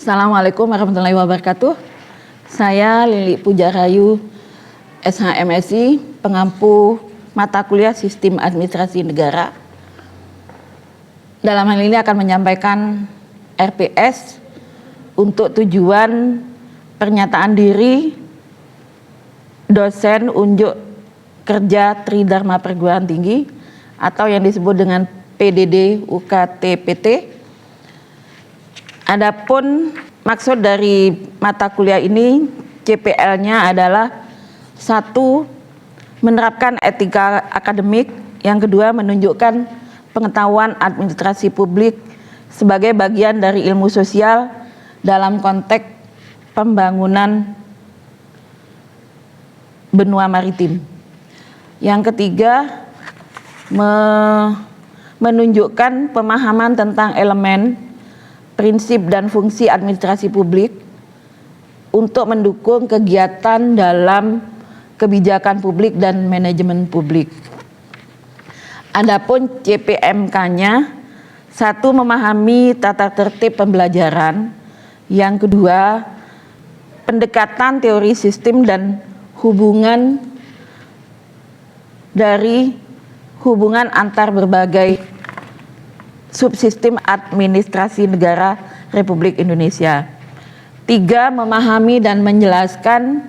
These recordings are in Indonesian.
Assalamualaikum warahmatullahi wabarakatuh. Saya Lili Pujarayu, SHMSI, pengampu mata kuliah Sistem Administrasi Negara. Dalam hal ini akan menyampaikan RPS untuk tujuan pernyataan diri dosen unjuk kerja Tridharma Perguruan Tinggi atau yang disebut dengan PDD UKT-PT. Adapun maksud dari mata kuliah ini, CPL-nya adalah 1. Menerapkan etika akademik. Yang kedua, menunjukkan pengetahuan administrasi publik sebagai bagian dari ilmu sosial dalam konteks pembangunan benua maritim. Yang ketiga, menunjukkan pemahaman tentang elemen, prinsip dan fungsi administrasi publik untuk mendukung kegiatan dalam kebijakan publik dan manajemen publik. Adapun CPMK-nya, 1. Memahami tata tertib pembelajaran. Yang kedua, pendekatan teori sistem dan hubungan antar berbagai subsistem administrasi negara Republik Indonesia. 3. Memahami dan menjelaskan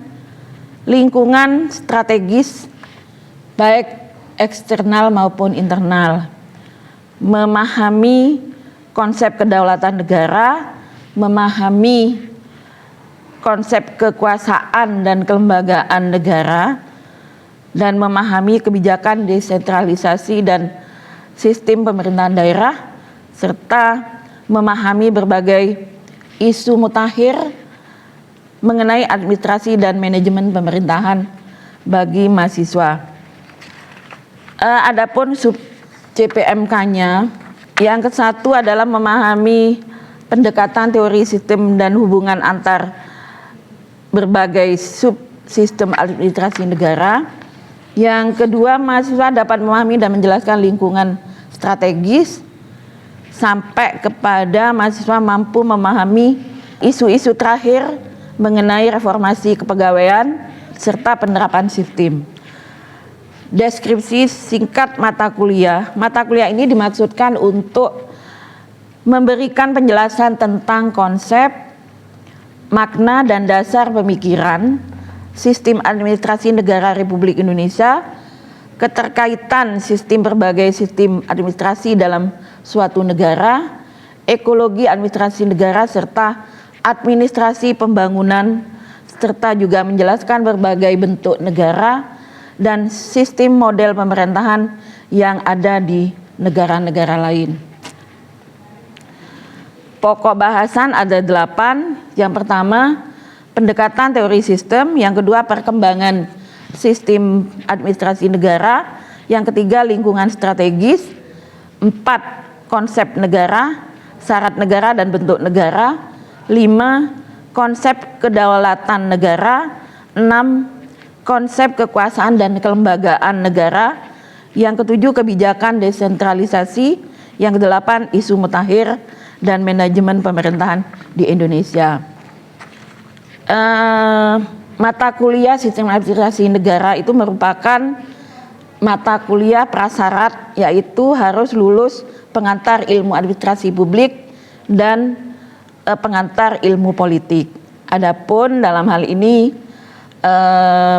lingkungan strategis baik eksternal maupun internal. Memahami konsep kedaulatan negara, memahami konsep kekuasaan dan kelembagaan negara, dan memahami kebijakan desentralisasi dan sistem pemerintahan daerah, serta memahami berbagai isu mutakhir mengenai administrasi dan manajemen pemerintahan bagi mahasiswa. Adapun sub CPMK-nya, yang ke-1 adalah memahami pendekatan teori sistem dan hubungan antar berbagai subsistem administrasi negara. Yang kedua, mahasiswa dapat memahami dan menjelaskan lingkungan strategis sampai kepada mahasiswa mampu memahami isu-isu terakhir mengenai reformasi kepegawaian serta penerapan sistem. Deskripsi singkat mata kuliah. Mata kuliah ini dimaksudkan untuk memberikan penjelasan tentang konsep, makna dan dasar pemikiran sistem administrasi negara Republik Indonesia, keterkaitan sistem berbagai sistem administrasi dalam suatu negara, ekologi administrasi negara, serta administrasi pembangunan, serta juga menjelaskan berbagai bentuk negara dan sistem model pemerintahan yang ada di negara-negara lain. Pokok bahasan ada 8. Yang pertama, pendekatan teori sistem. Yang kedua, perkembangan sistem administrasi negara. Yang ketiga, lingkungan strategis. 4. Konsep negara, syarat negara dan bentuk negara. 5. Konsep kedaulatan negara. 6. Konsep kekuasaan dan kelembagaan negara. Yang ketujuh, kebijakan desentralisasi. Yang kedelapan, isu mutakhir dan manajemen pemerintahan di Indonesia. Mata kuliah sistem administrasi negara itu merupakan mata kuliah prasyarat, yaitu harus lulus pengantar ilmu administrasi publik dan pengantar ilmu politik. Adapun dalam hal ini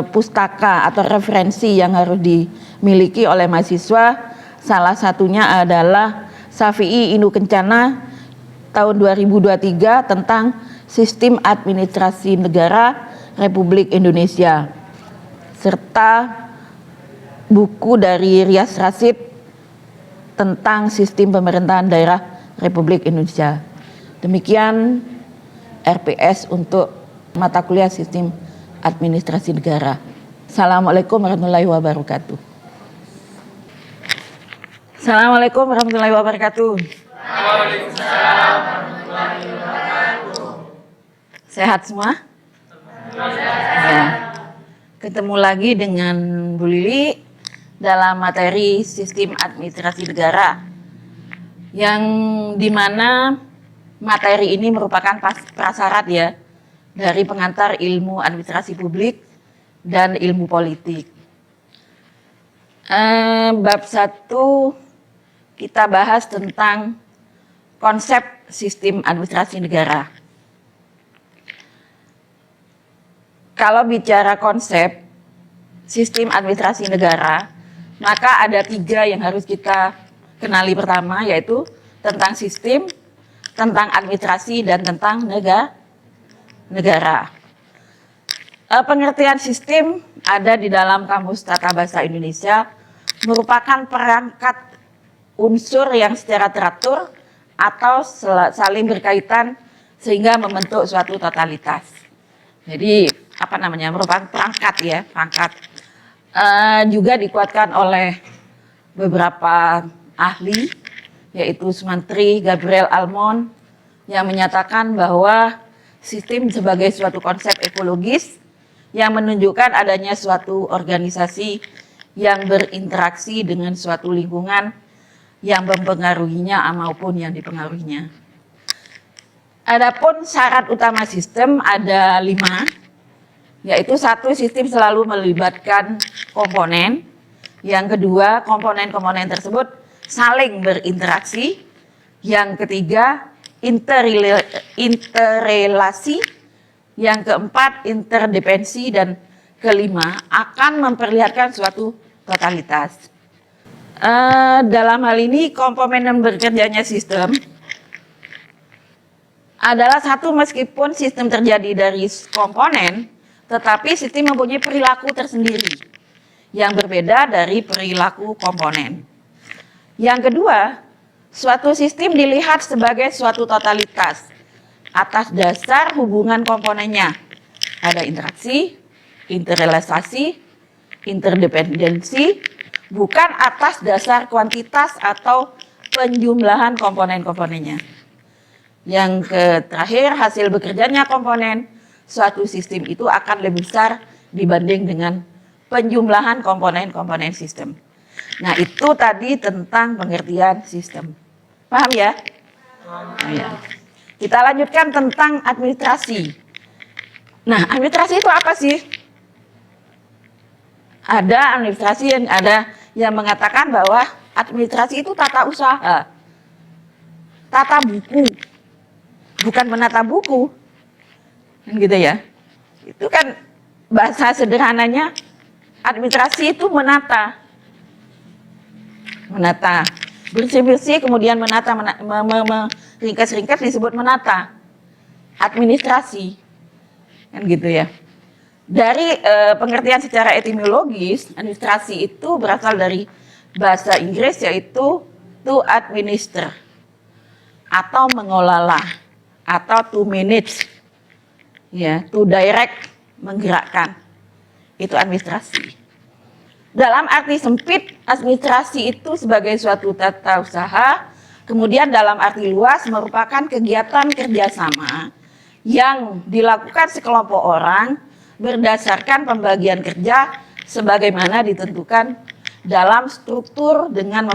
pustaka atau referensi yang harus dimiliki oleh mahasiswa, salah satunya adalah Safi'i Inu Kencana tahun 2023 tentang Sistem Administrasi Negara Republik Indonesia, serta buku dari Rias Rasid tentang Sistem Pemerintahan Daerah Republik Indonesia. Demikian RPS untuk mata kuliah Sistem Administrasi Negara. Assalamualaikum warahmatullahi wabarakatuh. Assalamualaikum warahmatullahi wabarakatuh. Waalaikumsalam warahmatullahi wabarakatuh. Sehat semua? Ya. Ketemu lagi dengan Bu Lili dalam materi Sistem Administrasi Negara, yang dimana materi ini merupakan prasyarat ya dari pengantar ilmu administrasi publik dan ilmu politik. Bab 1 kita bahas tentang konsep sistem administrasi negara. Kalau bicara konsep sistem administrasi negara, maka ada 3 yang harus kita kenali pertama, yaitu tentang sistem, tentang administrasi, dan tentang negara. Pengertian sistem ada di dalam Kamus Tata Bahasa Indonesia, merupakan perangkat unsur yang secara teratur atau saling berkaitan sehingga membentuk suatu totalitas. Jadi merupakan perangkat ya, perangkat. Juga dikuatkan oleh beberapa ahli, yaitu Sumantri Gabriel Almond, yang menyatakan bahwa sistem sebagai suatu konsep ekologis yang menunjukkan adanya suatu organisasi yang berinteraksi dengan suatu lingkungan yang mempengaruhinya maupun yang dipengaruhinya. Adapun syarat utama sistem ada 5, yaitu 1, sistem selalu melibatkan komponen. Yang kedua, komponen-komponen tersebut saling berinteraksi. Yang ketiga, interrelasi. Yang keempat, interdependensi. Dan kelima, akan memperlihatkan suatu totalitas. Dalam hal ini, komponen bekerjanya sistem adalah satu, meskipun sistem terjadi dari komponen, tetapi sistem mempunyai perilaku tersendiri yang berbeda dari perilaku komponen. Yang kedua, suatu sistem dilihat sebagai suatu totalitas atas dasar hubungan komponennya. Ada interaksi, interrelasi, interdependensi, bukan atas dasar kuantitas atau penjumlahan komponen-komponennya. Yang terakhir, hasil bekerjanya komponen suatu sistem itu akan lebih besar dibanding dengan penjumlahan komponen-komponen sistem. Nah, itu tadi tentang pengertian sistem. Paham ya? Nah, ya. Kita lanjutkan tentang administrasi. Nah, administrasi itu apa sih? Ada administrasi yang mengatakan bahwa administrasi itu tata usaha, tata buku, bukan menata buku, gitu ya. Itu kan bahasa sederhananya, administrasi itu menata, bersih-bersih, kemudian menata, ringkas-ringkas disebut menata, administrasi, kan gitu ya. Dari pengertian secara etimologis, administrasi itu berasal dari bahasa Inggris, yaitu to administer, atau mengelola, atau to manage, ya, to direct, menggerakkan. Itu administrasi. Dalam arti sempit, administrasi itu sebagai suatu tata usaha, kemudian dalam arti luas merupakan kegiatan kerjasama yang dilakukan sekelompok orang berdasarkan pembagian kerja sebagaimana ditentukan dalam struktur dengan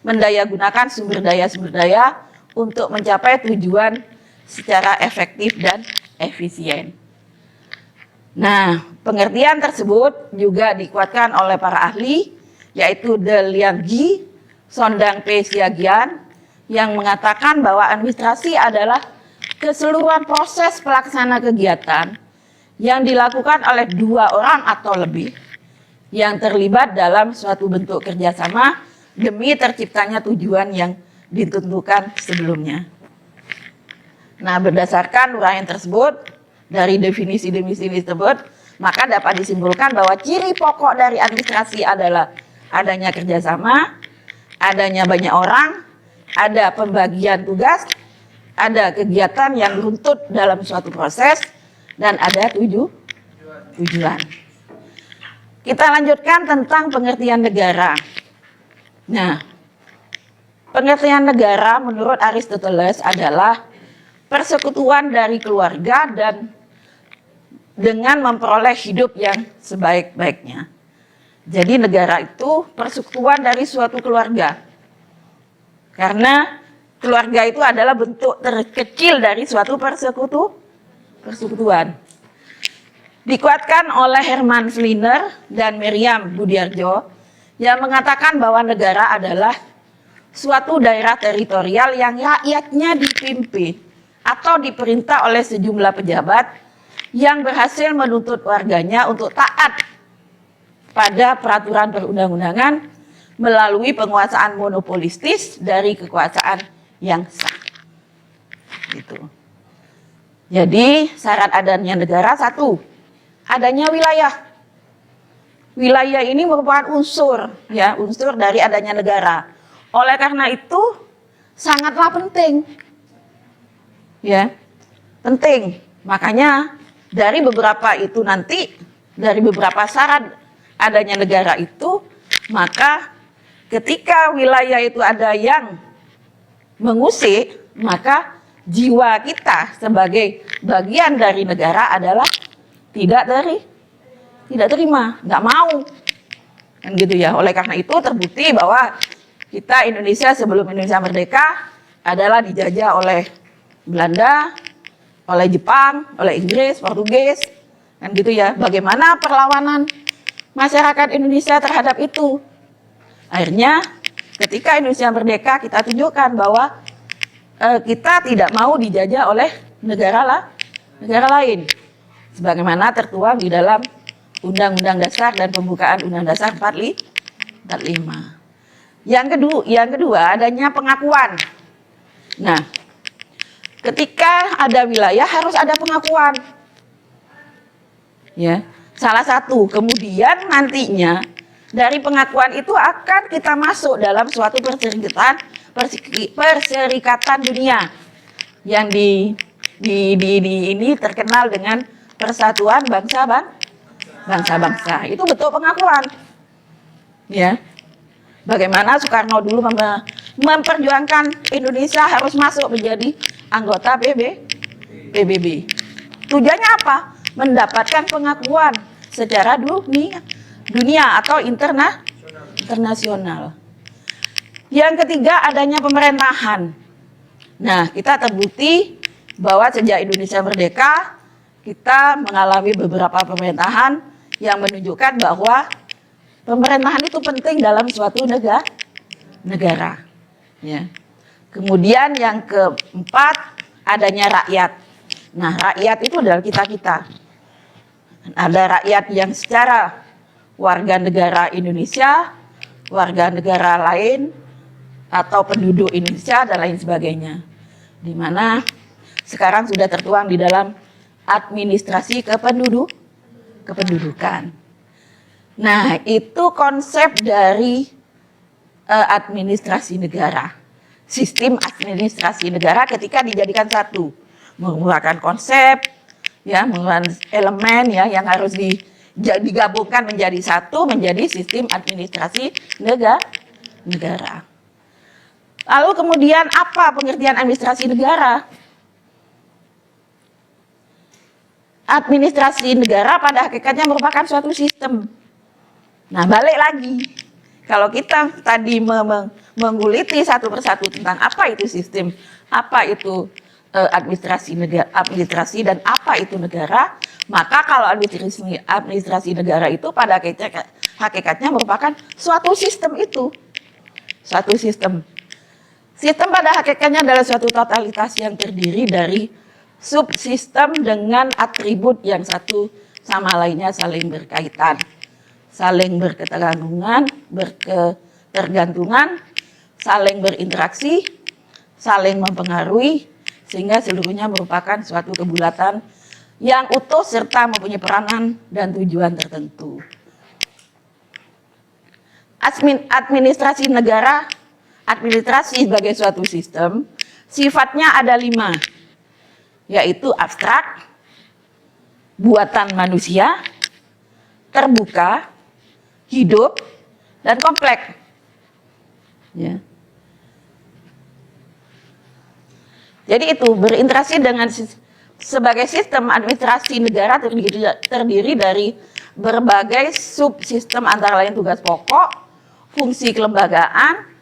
mendayagunakan sumber daya untuk mencapai tujuan secara efektif dan efisien. Nah, pengertian tersebut juga dikuatkan oleh para ahli, yaitu De Liang-Gi, Sondang P. Siagian, yang mengatakan bahwa administrasi adalah keseluruhan proses pelaksana kegiatan yang dilakukan oleh 2 orang atau lebih yang terlibat dalam suatu bentuk kerjasama demi terciptanya tujuan yang ditentukan sebelumnya. Nah, berdasarkan uraian tersebut, dari definisi-definisi tersebut, maka dapat disimpulkan bahwa ciri pokok dari administrasi adalah adanya kerjasama, adanya banyak orang, ada pembagian tugas, ada kegiatan yang runtut dalam suatu proses, dan ada tujuan. Kita lanjutkan tentang pengertian negara. Nah, pengertian negara menurut Aristoteles adalah persekutuan dari keluarga dan dengan memperoleh hidup yang sebaik-baiknya. Jadi negara itu persekutuan dari suatu keluarga. Karena keluarga itu adalah bentuk terkecil dari suatu persekutuan. Dikuatkan oleh Herman Sliner dan Miriam Budiarjo yang mengatakan bahwa negara adalah suatu daerah teritorial yang rakyatnya dipimpin atau diperintah oleh sejumlah pejabat yang berhasil menuntut warganya untuk taat pada peraturan perundang-undangan melalui penguasaan monopolistis dari kekuasaan yang sah. Gitu. Jadi syarat adanya negara satu, adanya wilayah. Wilayah ini merupakan unsur dari adanya negara. Oleh karena itu sangatlah penting. Ya. Penting. Makanya dari beberapa syarat adanya negara itu, maka ketika wilayah itu ada yang mengusik, maka jiwa kita sebagai bagian dari negara adalah tidak terima, nggak mau, kan gitu ya. Oleh karena itu terbukti bahwa kita Indonesia sebelum Indonesia merdeka adalah dijajah oleh Belanda, oleh Jepang, oleh Inggris, Portugis, kan gitu ya. Bagaimana perlawanan masyarakat Indonesia terhadap itu? Akhirnya ketika Indonesia merdeka kita tunjukkan bahwa kita tidak mau dijajah oleh negara lain, sebagaimana tertuang di dalam Undang-Undang Dasar dan Pembukaan Undang Dasar 45. Yang kedua adanya pengakuan. Nah, ketika ada wilayah harus ada pengakuan. Ya, salah satu. Kemudian nantinya dari pengakuan itu akan kita masuk dalam suatu perserikatan dunia yang ini terkenal dengan Persatuan Bangsa-Bangsa. Itu bentuk pengakuan. Ya. Bagaimana Soekarno dulu memperjuangkan Indonesia harus masuk menjadi anggota PBB. Tujuannya apa? Mendapatkan pengakuan secara dunia atau internasional. Yang ketiga adanya pemerintahan. Nah, kita terbukti bahwa sejak Indonesia merdeka kita mengalami beberapa pemerintahan yang menunjukkan bahwa pemerintahan itu penting dalam suatu negara. Ya. Kemudian yang keempat adanya rakyat. Nah, rakyat itu adalah kita. Ada rakyat yang secara warga negara Indonesia, warga negara lain, atau penduduk Indonesia dan lain sebagainya, di mana sekarang sudah tertuang di dalam administrasi kependudukan. Nah, itu konsep dari administrasi negara, sistem administrasi negara ketika dijadikan satu, merupakan konsep, ya, merupakan elemen ya yang harus digabungkan menjadi satu, menjadi sistem administrasi negara. Lalu kemudian apa pengertian administrasi negara? Administrasi negara pada hakikatnya merupakan suatu sistem. Nah, balik lagi. Kalau kita tadi mengguliti satu persatu tentang apa itu sistem, apa itu administrasi dan apa itu negara, maka kalau administrasi negara itu pada hakikatnya merupakan suatu sistem itu. Suatu sistem. Sistem pada hakikatnya adalah suatu totalitas yang terdiri dari subsistem dengan atribut yang satu sama lainnya saling berkaitan, saling berketergantungan, saling berinteraksi, saling mempengaruhi, sehingga seluruhnya merupakan suatu kebulatan yang utuh serta mempunyai peranan dan tujuan tertentu. Administrasi negara, administrasi sebagai suatu sistem, sifatnya ada 5, yaitu abstrak, buatan manusia, terbuka, hidup, dan kompleks. Ya. Jadi itu berinteraksi dengan sebagai sistem administrasi negara terdiri dari berbagai subsistem antara lain tugas pokok, fungsi kelembagaan,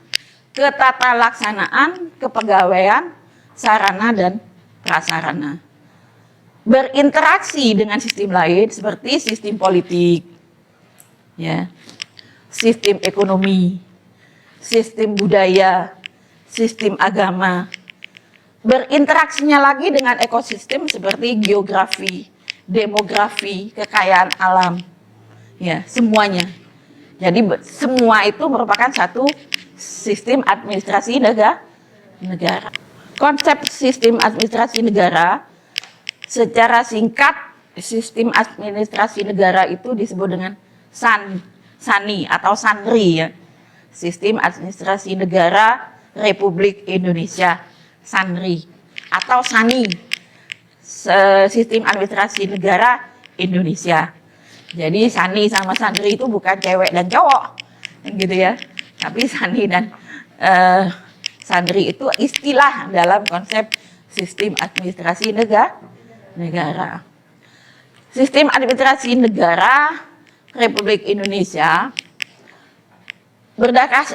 ketatalaksanaan, kepegawaian, sarana dan prasarana. Berinteraksi dengan sistem lain seperti sistem politik, ya, sistem ekonomi, sistem budaya, sistem agama. Berinteraksinya lagi dengan ekosistem seperti geografi, demografi, kekayaan alam, ya, semuanya. Jadi semua itu merupakan satu sistem administrasi negara. Konsep sistem administrasi negara secara singkat, sistem administrasi negara itu disebut dengan SANI atau SANRI, ya. Sistem Administrasi Negara Republik Indonesia, SANRI, atau SANI, Sistem Administrasi Negara Indonesia. Jadi SANI sama SANRI itu bukan cewek dan cowok, gitu ya. Tapi SANI dan SANRI itu istilah dalam konsep sistem administrasi negara. Sistem administrasi negara Republik Indonesia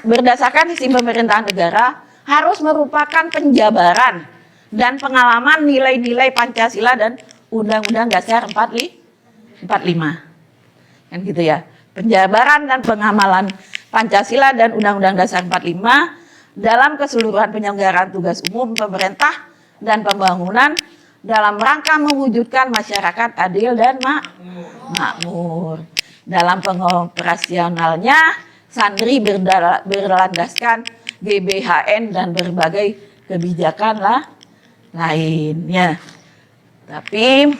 berdasarkan sistem pemerintahan negara harus merupakan penjabaran dan pengalaman nilai-nilai Pancasila dan Undang-Undang Dasar 45. Kan gitu ya. Penjabaran dan pengamalan Pancasila dan Undang-Undang Dasar 45 dalam keseluruhan penyelenggaraan tugas umum pemerintah dan pembangunan dalam rangka mewujudkan masyarakat adil dan makmur. Dalam pengoperasionalnya, SANRI berlandaskan GBHN dan berbagai kebijakan lainnya. Tapi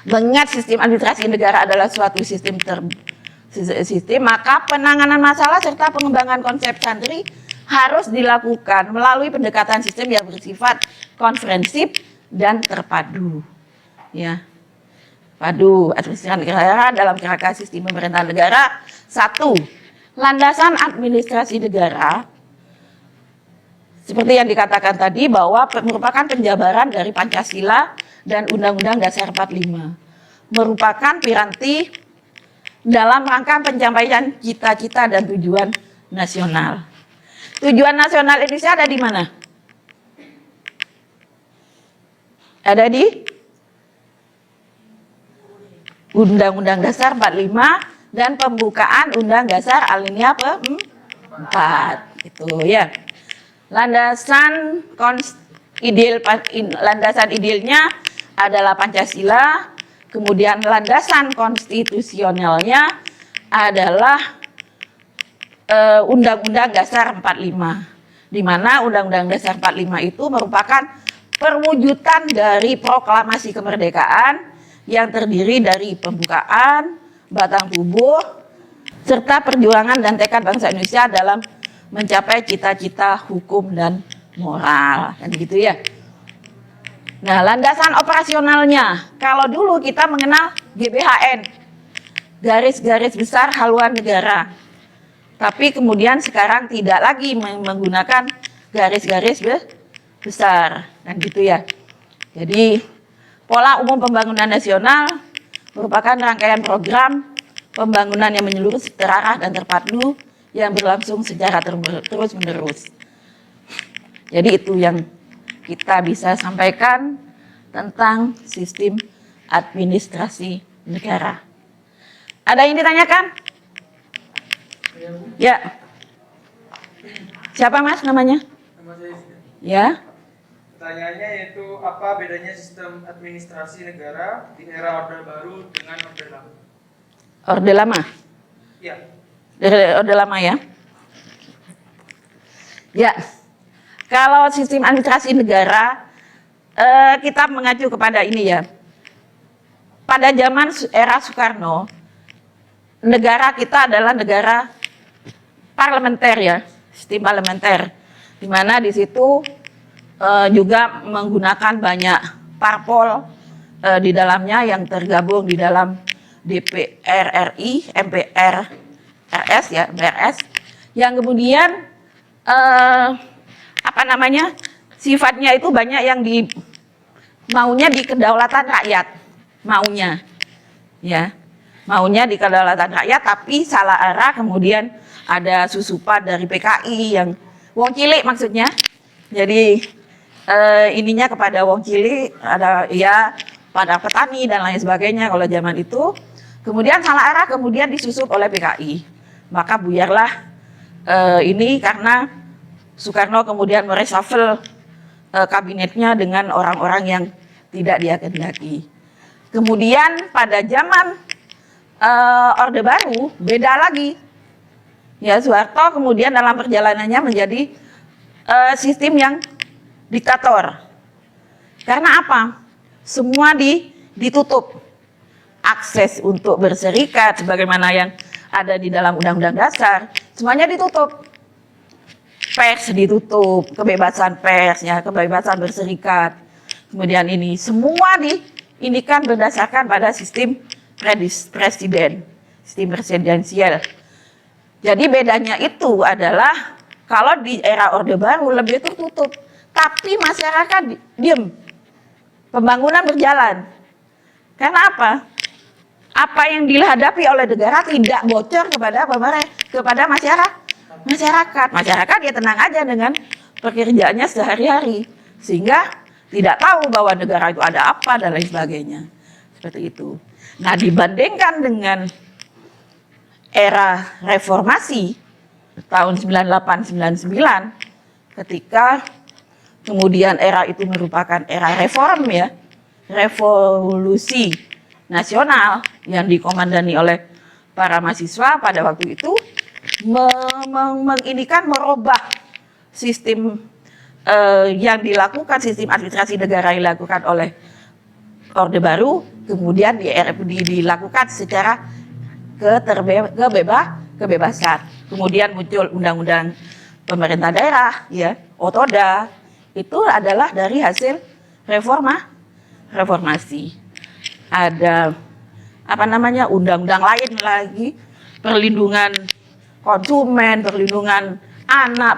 mengingat sistem administrasi negara adalah suatu sistem maka penanganan masalah serta pengembangan konsep SANRI harus dilakukan melalui pendekatan sistem yang bersifat konferensif dan terpadu, ya. Padu administrasi negara dalam kerangka sistem pemerintahan negara. 1. Landasan administrasi negara seperti yang dikatakan tadi bahwa merupakan penjabaran dari Pancasila dan Undang-Undang Dasar 45, merupakan piranti dalam rangka pencapaian cita-cita dan tujuan nasional. Tujuan nasional Indonesia ada di mana? Ada di Undang-Undang Dasar 45 dan pembukaan Undang Dasar alinea 4 itu, ya. Landasan idealnya adalah Pancasila, kemudian landasan konstitusionalnya adalah Undang-Undang Dasar 45, di mana Undang-Undang Dasar 45 itu merupakan perwujudan dari proklamasi kemerdekaan yang terdiri dari pembukaan, batang tubuh, serta perjuangan dan tekad bangsa Indonesia dalam mencapai cita-cita hukum dan moral, kan gitu ya. Nah, landasan operasionalnya, kalau dulu kita mengenal GBHN, garis-garis besar haluan negara. Tapi kemudian sekarang tidak lagi menggunakan garis-garis besar, kan gitu ya. Jadi pola umum pembangunan nasional merupakan rangkaian program pembangunan yang menyeluruh, terarah dan terpadu yang berlangsung secara terus-menerus. Jadi itu yang kita bisa sampaikan tentang sistem administrasi negara. Ada yang ditanyakan? Ya. Siapa Mas namanya? Nama saya. Ya. Pertanyaannya yaitu apa bedanya sistem administrasi negara di era Orde Baru dengan Orde Lama? Orde Lama? Ya. Orde Lama ya? Ya. Kalau sistem administrasi negara, kita mengacu kepada ini ya. Pada zaman era Soekarno, negara kita adalah negara parlementer ya, sistem parlementer, di mana di situ juga menggunakan banyak parpol di dalamnya yang tergabung di dalam DPR RI, MPR RS ya, MPRS, yang kemudian sifatnya itu banyak yang maunya di kedaulatan rakyat, maunya di kedaulatan rakyat, tapi salah arah kemudian ada susupan dari PKI yang wong cilik maksudnya. Jadi ininya kepada wong cilik, ada ya pada petani dan lain sebagainya kalau zaman itu. Kemudian salah arah kemudian disusup oleh PKI. Maka buyarlah ini karena Soekarno kemudian mereshuffle kabinetnya dengan orang-orang yang tidak dia kehendaki. Kemudian pada zaman Orde Baru beda lagi. Ya, Soeharto kemudian dalam perjalanannya menjadi sistem yang diktator. Karena apa? Semua ditutup. Akses untuk berserikat sebagaimana yang ada di dalam Undang-Undang Dasar, semuanya ditutup. Pers ditutup, kebebasan pers, ya, kebebasan berserikat. Kemudian ini semua kan berdasarkan pada sistem presiden, sistem presidensial. Jadi bedanya itu adalah kalau di era Orde Baru lebih tertutup, tapi masyarakat diem, pembangunan berjalan. Karena apa? Apa yang dihadapi oleh negara tidak bocor kepada masyarakat. Masyarakat ya tenang aja dengan pekerjaannya sehari-hari, sehingga tidak tahu bahwa negara itu ada apa dan lain sebagainya. Seperti itu. Nah, dibandingkan dengan era reformasi tahun 98-99, ketika kemudian era itu merupakan era reform, ya, revolusi nasional yang dikomandani oleh para mahasiswa pada waktu itu, merubah sistem yang dilakukan, sistem administrasi negara yang dilakukan oleh Orde Baru, kemudian dilakukan secara kebebasan. Kemudian muncul undang-undang pemerintah daerah, ya, Otoda, itu adalah dari hasil reformasi. Ada undang-undang lain lagi, perlindungan konsumen, perlindungan anak,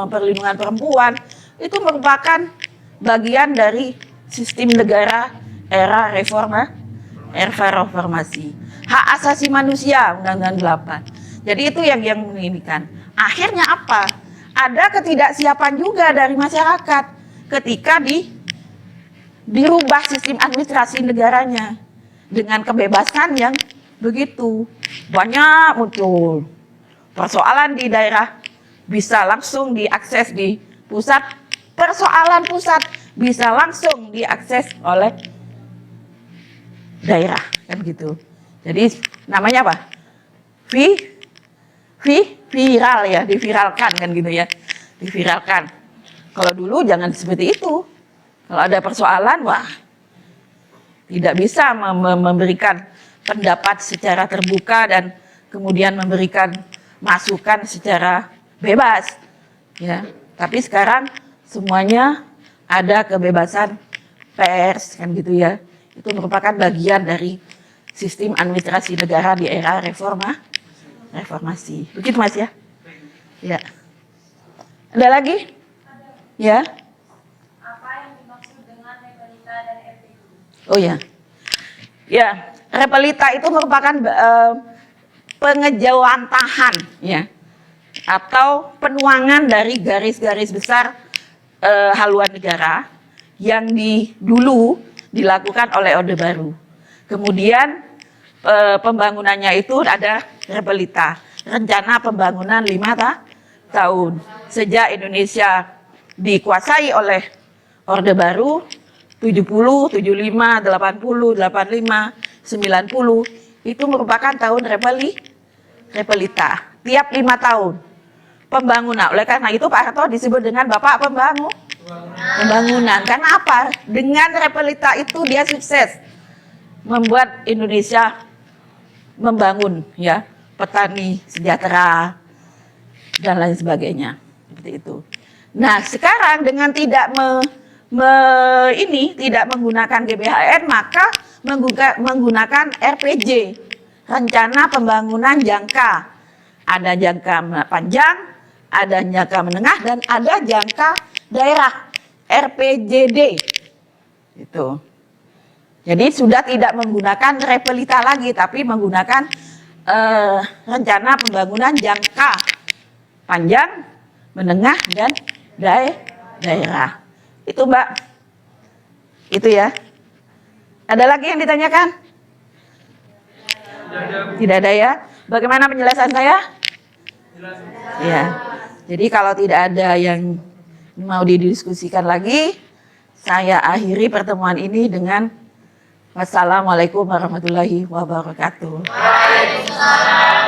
perlindungan perempuan, itu merupakan bagian dari sistem negara era reformasi. Hak asasi manusia, Undang-Undang 8. Jadi itu yang menginginkan. Akhirnya apa? Ada ketidaksiapan juga dari masyarakat ketika dirubah sistem administrasi negaranya dengan kebebasan yang begitu banyak muncul. Persoalan di daerah bisa langsung diakses di pusat, persoalan pusat bisa langsung diakses oleh daerah, kan gitu. Jadi namanya apa? Viral, ya, diviralkan, kan gitu ya, diviralkan. Kalau dulu jangan seperti itu. Kalau ada persoalan, wah, tidak bisa memberikan pendapat secara terbuka dan kemudian memberikan masukan secara bebas, ya. Tapi sekarang semuanya ada kebebasan pers, kan gitu ya. Itu merupakan bagian dari sistem administrasi negara di era reformasi. Begitu, Mas, ya? Ya. Ada lagi? Ya. Apa yang dimaksud dengan repelita dan RPJ? Oh ya. Ya, repelita itu merupakan pengejawantahan, ya, atau penuangan dari garis-garis besar haluan negara yang dulu dilakukan oleh Orde Baru. Kemudian pembangunannya itu ada repelita, rencana pembangunan 5 tahun. Sejak Indonesia dikuasai oleh Orde Baru 70, 75, 80, 85, 90, itu merupakan tahun repelita. Tiap 5 tahun pembangunan. Oleh karena itu Pak Harto disebut dengan Bapak Pembangunan. Karena apa? Dengan repelita itu dia sukses membuat Indonesia membangun, ya, petani sejahtera dan lain sebagainya, seperti itu. Nah, sekarang dengan tidak tidak menggunakan GBHN, maka menggunakan RPJ, rencana pembangunan jangka. Ada jangka panjang, ada jangka menengah, dan ada jangka daerah, RPJD. Itu. Jadi sudah tidak menggunakan repelita lagi, tapi menggunakan rencana pembangunan jangka panjang, menengah, dan daerah. Itu Mbak. Itu ya. Ada lagi yang ditanyakan? Tidak ada ya. Bagaimana penjelasan saya? Ya. Jadi kalau tidak ada yang mau didiskusikan lagi, saya akhiri pertemuan ini dengan wassalamualaikum warahmatullahi wabarakatuh. Waalaikumsalam.